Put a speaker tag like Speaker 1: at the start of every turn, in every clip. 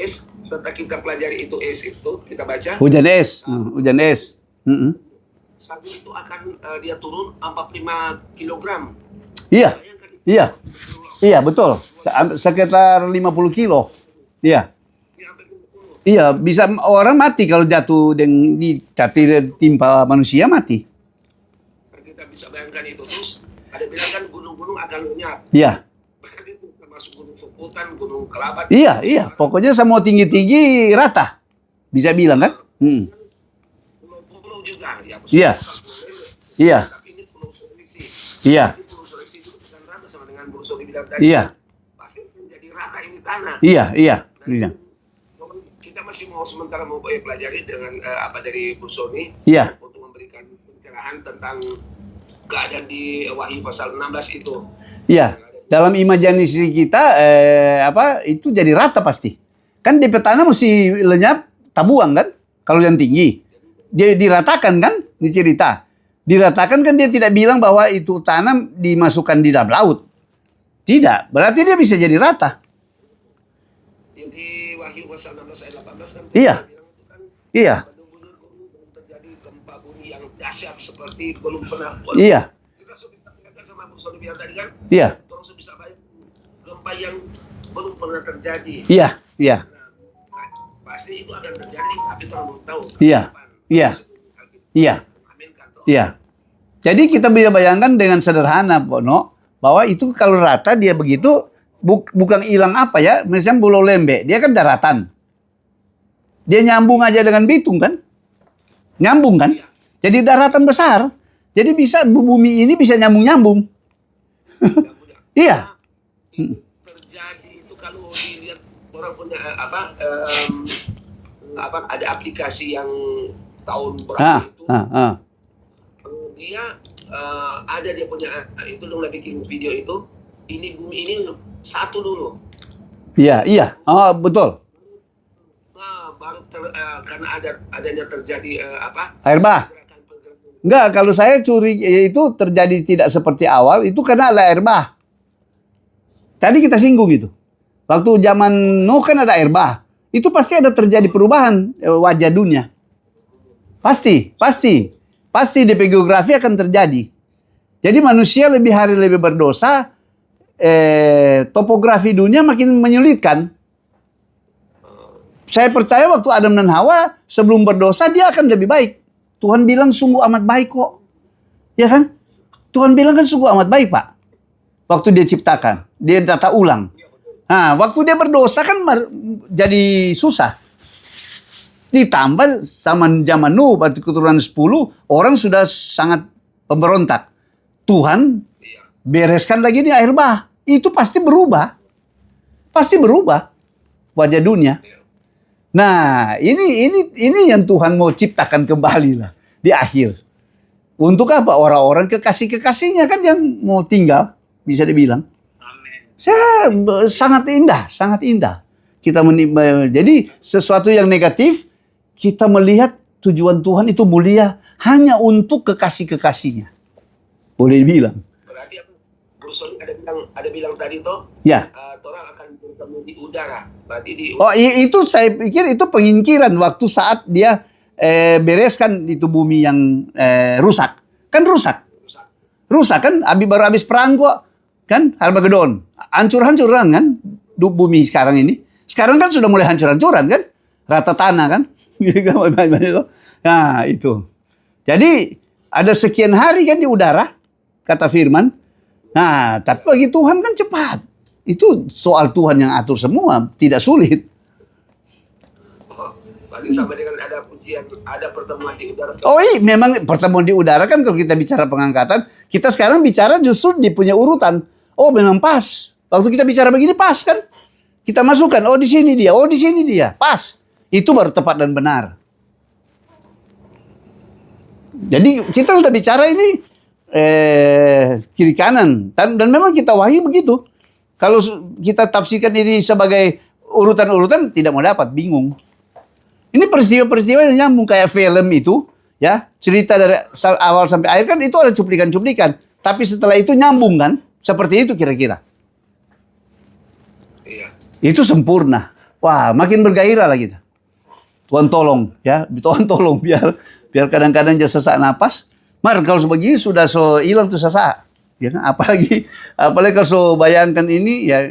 Speaker 1: es, serta kita pelajari itu es itu, kita baca.
Speaker 2: Hujan es, hujan es.
Speaker 1: Salju itu akan dia turun 45 kilogram.
Speaker 2: Iya,
Speaker 1: Bayangkan itu.
Speaker 2: iya, iya betul. Sekitar 50 kilo. Iya.
Speaker 1: Dia sampai 50.
Speaker 2: Iya, bisa orang mati kalau jatuh dengan timpa manusia mati.
Speaker 1: Kita bisa bayangkan itu. Terus ada bilang kan gunung-gunung akan lenyap.
Speaker 2: Iya.
Speaker 1: Bahkan itu termasuk gunung Soputan, gunung Kelabat.
Speaker 2: Iya, iya. Pokoknya semua tinggi-tinggi rata. Bisa bilang kan?
Speaker 1: Pulau-pulau juga. Ya,
Speaker 2: Iya. Iya.
Speaker 1: Tapi ini Pulau Sulawesi.
Speaker 2: Iya.
Speaker 1: Jadi Pulau Sulawesi itu bukan rata sama dengan Pulau Sulawesi bilang tadi.
Speaker 2: Iya.
Speaker 1: Pasti menjadi rata ini tanah.
Speaker 2: Iya, iya.
Speaker 1: Nah,
Speaker 2: Iya.
Speaker 1: kita masih mau sementara mau pelajari dengan dari Bursoni
Speaker 2: Iya.
Speaker 1: untuk memberikan pencerahan tentang keadaan di Wahyu pasal 16 itu.
Speaker 2: Iya. Dalam imajinasi kita itu jadi rata pasti. Kan di petana mesti lenyap tabuang kan? Kalau yang tinggi. Dia diratakan kan? Dicerita. Diratakan kan dia tidak bilang bahwa itu tanam dimasukkan di dalam laut. Tidak. Berarti dia bisa jadi rata.
Speaker 1: Jadi Wahyu pasal 16 ayat 18 kan.
Speaker 2: Iya.
Speaker 1: Bilang itu kan.
Speaker 2: Iya.
Speaker 1: Belum terjadi gempa bumi yang dahsyat seperti belum pernah.
Speaker 2: Iya.
Speaker 1: Kita sudah katakan sama Bursoni bilang tadi kan.
Speaker 2: Iya.
Speaker 1: Terus bisa bayangkan gempa yang belum pernah terjadi.
Speaker 2: Iya. Iya.
Speaker 1: Nah, pasti itu akan terjadi, tapi kita belum tahu.
Speaker 2: Iya.
Speaker 1: Kapan.
Speaker 2: Iya. Iya.
Speaker 1: Amin kan toh.
Speaker 2: Iya. Jadi kita bisa bayangkan dengan sederhana, Bono, bahwa itu kalau rata dia begitu bukan hilang apa ya, misalnya Pulau Lembe, dia kan daratan. Dia nyambung aja dengan Bitung kan? Nyambung kan?
Speaker 1: Iya.
Speaker 2: Jadi daratan besar. Jadi bisa bumi ini bisa nyambung-nyambung. Iya.
Speaker 1: Terjadi itu kalau dilihat orang punya ada aplikasi yang tahun berapa itu dia ada dia punya itu lo nggak bikin video itu ini bumi ini satu dulu.
Speaker 2: Iya, iya. Oh, betul.
Speaker 1: Nah, baru karena adanya terjadi
Speaker 2: Air bah.
Speaker 1: pergerakan.
Speaker 2: Enggak, kalau saya curi itu terjadi tidak seperti awal, itu karena ada air bah. Tadi kita singgung itu. Waktu zaman Nuh kan ada air bah. Itu pasti ada terjadi perubahan wajah dunia. Pasti, pasti. Pasti di geografi akan terjadi. Jadi manusia lebih hari lebih berdosa, topografi dunia makin menyulitkan. Saya percaya waktu Adam dan Hawa sebelum berdosa dia akan lebih baik. Tuhan bilang sungguh amat baik kok. Ya kan? Tuhan bilang kan sungguh amat baik, Pak. Waktu dia ciptakan, dia tata ulang. Nah, waktu dia berdosa kan jadi susah. Ditambah sama zaman Nuh, berarti keturunan 10, orang sudah sangat pemberontak. Tuhan bereskan lagi di air bah. Itu pasti berubah. Pasti berubah wajah dunia. Nah, ini yang Tuhan mau ciptakan kembali lah di akhir. Untuk apa? Orang-orang kekasih-kekasihnya kan yang mau tinggal, bisa dibilang. Sangat indah, sangat indah. Jadi sesuatu yang negatif kita melihat tujuan Tuhan itu mulia hanya untuk kekasih-kekasihnya. Boleh dibilang.
Speaker 1: Berarti Bursoni ada bilang tadi toh,
Speaker 2: Ya.
Speaker 1: orang akan bertemu di udara. Berarti di
Speaker 2: Oh, itu saya pikir itu pengingkiran waktu saat dia bereskan itu bumi yang rusak. Kan rusak. Rusak kan, baru habis perang kok. Kan, Armageddon. Hancur-hancuran kan bumi sekarang ini. Sekarang kan sudah mulai hancur-hancuran kan? Rata tanah kan? Nah, itu. Jadi ada sekian hari kan di udara, kata firman. Nah, tapi bagi Tuhan kan cepat. Itu soal Tuhan yang atur semua, tidak sulit.
Speaker 1: berarti sama dengan ada pujian, ada pertemuan di udara.
Speaker 2: Oh iya, memang pertemuan di udara kan kalau kita bicara pengangkatan, kita sekarang bicara justru di punya urutan. Oh, memang pas. Waktu kita bicara begini pas kan? Kita masukkan, oh di sini dia, oh di sini dia, pas. Itu baru tepat dan benar. Jadi kita sudah bicara ini kiri kanan dan memang kita wahyu begitu. Kalau kita tafsirkan ini sebagai urutan-urutan tidak mau dapat, bingung. Ini peristiwa-peristiwa yang nyambung kayak film itu, ya cerita dari awal sampai akhir kan itu ada cuplikan-cuplikan. Tapi setelah itu nyambung kan, seperti itu kira-kira.
Speaker 1: Iya.
Speaker 2: Itu sempurna. wah makin bergairah lah kita. Tuhan tolong ya, Tuhan tolong biar kadang-kadang dia sesak napas. Mar kalau sebegini sudah so hilang tuh sesak. Ya kan? Apalagi kalau so bayangkan ini ya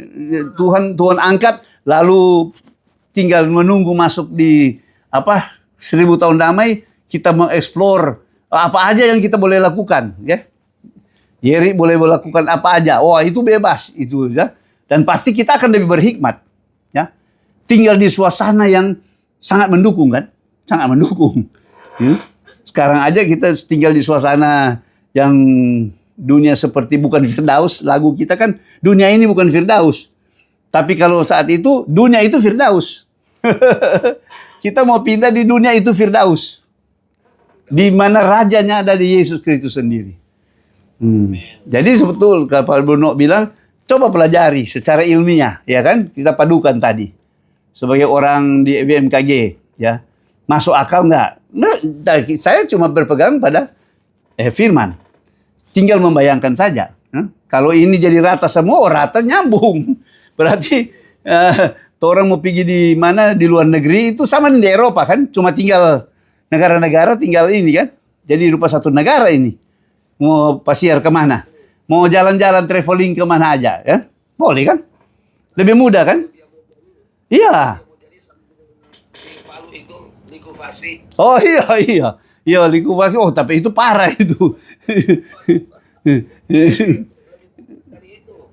Speaker 2: Tuhan angkat lalu tinggal menunggu masuk di 1000 tahun damai, kita mengeksplor apa aja yang kita boleh lakukan ya. Yeri boleh melakukan apa aja. Oh, itu bebas itu ya. Dan pasti kita akan lebih berhikmat ya. Tinggal di suasana yang sangat mendukung kan? Sangat mendukung. Ya. Sekarang aja kita tinggal di suasana yang dunia seperti bukan Firdaus. Lagu kita kan dunia ini bukan Firdaus. Tapi kalau saat itu dunia itu Firdaus. Kita mau pindah di dunia itu Firdaus. Di mana rajanya ada di Yesus Kristus sendiri. Jadi sebetul kalau Bruno bilang coba pelajari secara ilmiah ya kan? Kita padukan tadi. Sebagai orang di BMKG, ya masuk akal nggak? Nah, saya cuma berpegang pada firman. Tinggal membayangkan saja. Kalau ini jadi rata semua, rata nyambung. Berarti orang mau pergi di mana di luar negeri itu sama di Eropa kan? Cuma tinggal negara-negara tinggal ini kan? Jadi rupa satu negara ini. Mau pasiar kemana? Mau jalan-jalan traveling kemana aja, ya? Boleh kan? Lebih mudah kan? Iya.
Speaker 1: Palu itu likufasi.
Speaker 2: Oh iya. Iya likufasi. Oh tapi itu parah itu.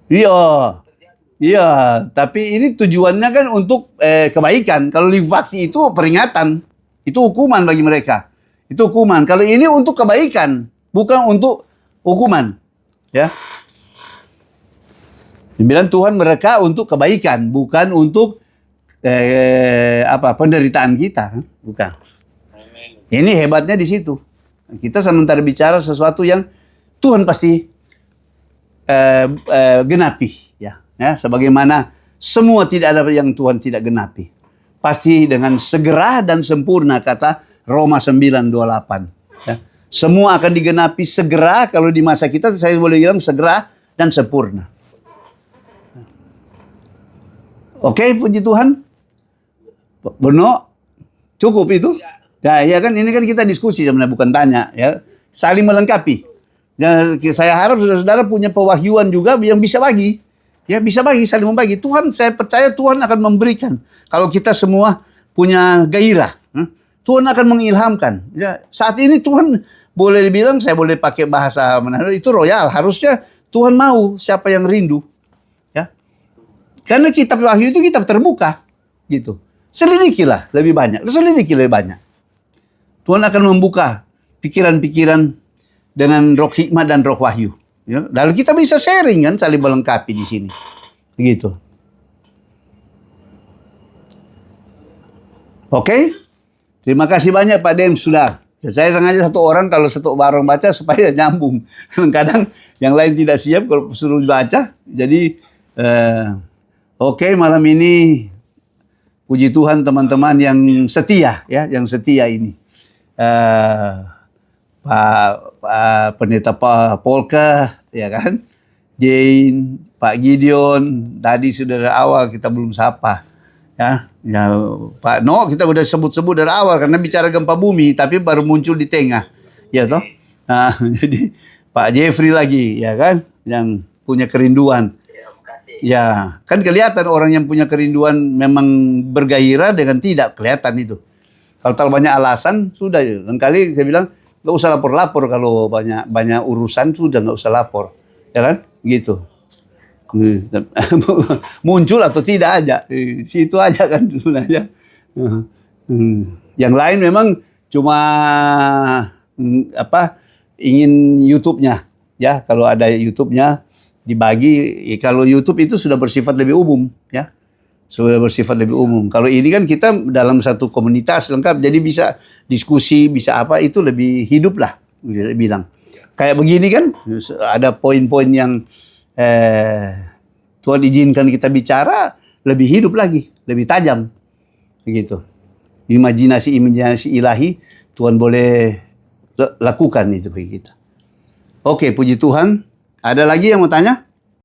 Speaker 2: Iya. Tapi ini tujuannya kan untuk kebaikan. Kalau likufasi itu peringatan, itu hukuman bagi mereka. Itu hukuman. Kalau ini untuk kebaikan, bukan untuk hukuman. Ya. Dibilang Tuhan mereka untuk kebaikan, bukan untuk penderitaan kita, bukan. Ini hebatnya di situ. Kita sementara bicara sesuatu yang Tuhan pasti genapi, ya. Sebagaimana semua tidak ada yang Tuhan tidak genapi. Pasti dengan segera dan sempurna kata Roma 9:28. Ya. Semua akan digenapi segera. Kalau di masa kita saya boleh bilang segera dan sempurna. Oke, puji Tuhan. Bruno, cukup itu? Ya kan ini kan kita diskusi sebenarnya bukan tanya ya. Saling melengkapi. Ya, saya harap saudara-saudara punya pewahyuan juga yang bisa bagi. Ya bisa bagi, saling membagi. Tuhan, saya percaya Tuhan akan memberikan. Kalau kita semua punya gairah, Tuhan akan mengilhamkan. Ya, saat ini Tuhan boleh dibilang, saya boleh pakai bahasa mana itu royal. Harusnya Tuhan mau siapa yang rindu. Ya. Karena kitab Wahyu itu kitab terbuka, gitu. Selidikilah lebih banyak. Tuhan akan membuka pikiran-pikiran dengan roh hikmah dan roh wahyu. Ya, lalu kita bisa sharing kan, saling melengkapi di sini. Begitu. Oke? Terima kasih banyak Pak Dem sudah. Ya, saya sengaja satu orang kalau satu bareng baca supaya nyambung. Kadang-kadang yang lain tidak siap kalau suruh baca. Jadi, oke, malam ini puji Tuhan teman-teman yang setia ya, yang setia ini. Pak Pendeta Polka, ya kan? Jane, Pak Gideon, tadi sudah dari awal kita belum sapa. Ya, Pak No kita udah sebut-sebut dari awal karena bicara gempa bumi, tapi baru muncul di tengah. Ya toh? Nah, jadi Pak Jeffrey lagi, ya kan? Yang punya kerinduan. Ya, kan kelihatan orang yang punya kerinduan memang bergairah dengan tidak kelihatan itu. Kalau terlalu banyak alasan, sudah. Dan kali saya bilang, nggak usah lapor-lapor kalau banyak urusan, sudah nggak usah lapor. Ya kan? Gitu. Muncul atau tidak aja. Situ aja kan sebenarnya. Yang lain memang cuma ingin YouTube-nya. Ya, kalau ada YouTube-nya, dibagi. Kalau YouTube itu sudah bersifat lebih umum, ya, sudah bersifat lebih umum. Kalau ini kan kita dalam satu komunitas lengkap, jadi bisa diskusi, bisa apa, itu lebih hidup lah, bilang. Kayak begini kan, ada poin-poin yang Tuhan izinkan kita bicara, lebih hidup lagi, lebih tajam, begitu. Imajinasi ilahi Tuhan boleh lakukan itu bagi kita. Oke, puji Tuhan. Ada lagi yang mau tanya?